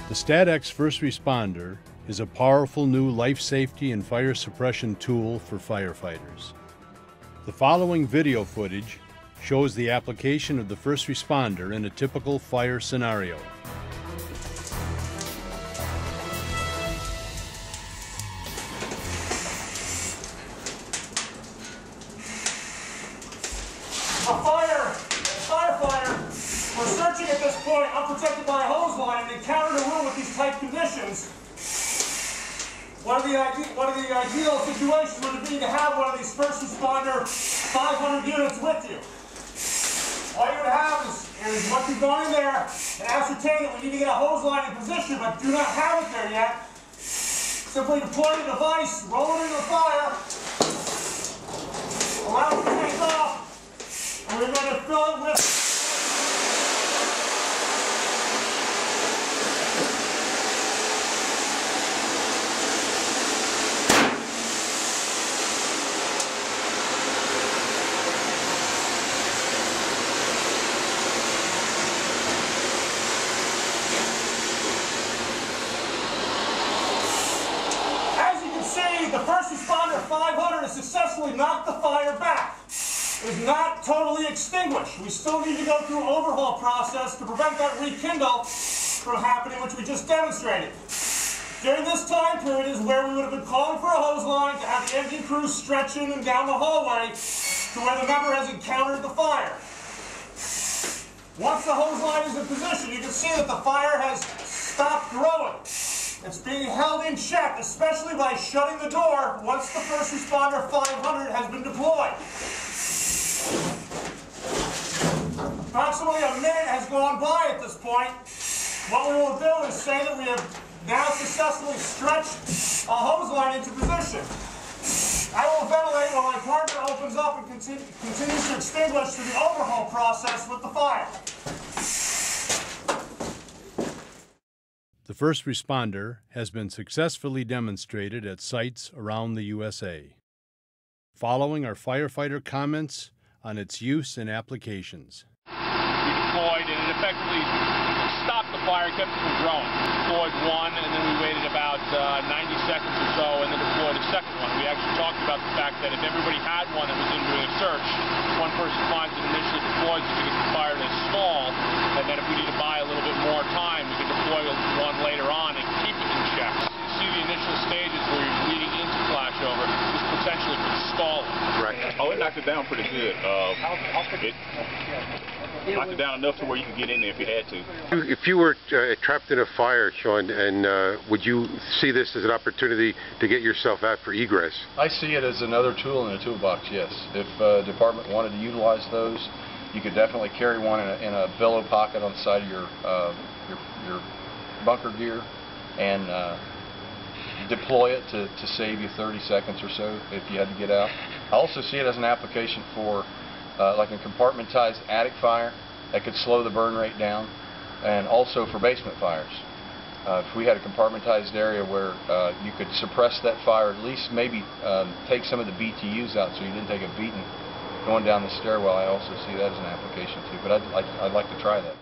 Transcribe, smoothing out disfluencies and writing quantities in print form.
The StatX First Responder is a powerful new life safety and fire suppression tool for firefighters. The following video footage shows the application of the first responder in a typical fire scenario. Firefighter, we're searching at this point, unprotected by a hose line, and encountered a room with these tight conditions. One of the ideal situations would be to have one of these first responder 500 units with you. All you would have is once you've gone in there and ascertain that we need to get a hose line in position, but do not have it there yet, simply deploy the device, roll it into the fire, allow it to take off, and we're going to fill it with the first responder 500 has successfully knocked the fire back. It is not totally extinguished. We still need to go through an overhaul process to prevent that rekindle from happening, which we just demonstrated. During this time period is where we would have been calling for a hose line to have the engine crew stretching and down the hallway to where the member has encountered the fire. Once the hose line is in position, you can see that the fire has stopped growing. It's being held in check, especially by shutting the door once the first responder 500 has been deployed. Approximately a minute has gone by at this point. What we will do is say that we have now successfully stretched a hose line into position. I will ventilate while my partner opens up and continues to extinguish through the overhaul process with the fire. The first responder has been successfully demonstrated at sites around the USA. Following are firefighter comments on its use and applications. We deployed and it effectively stopped the fire, kept it from growing. Deployed one and then we waited about 90 seconds or so and then deployed a second one. We actually talked about the fact that if everybody had one that was in doing a search, one person finds it initially deploys it to get the fire to stall, and then if we need to buy a little bit more time, we can deploy one later on and keep it in check. You see the initial stages where you're leading into flashover, this potentially could stall it. Right. Oh, it knocked it down pretty good. It knocked it down enough to where you could get in there if you had to. If you were trapped in a fire, Sean, and would you see this as an opportunity to get yourself out for egress? I see it as another tool in a toolbox, yes. If a department wanted to utilize those, you could definitely carry one in a billow pocket on the side of your bunker gear and deploy it to save you 30 seconds or so if you had to get out. I also see it as an application for like a compartmentized attic fire that could slow the burn rate down, and also for basement fires. If we had a compartmentized area where you could suppress that fire, at least maybe take some of the BTUs out so you didn't take a beating going down the stairwell, I also see that as an application too. But I'd like to try that.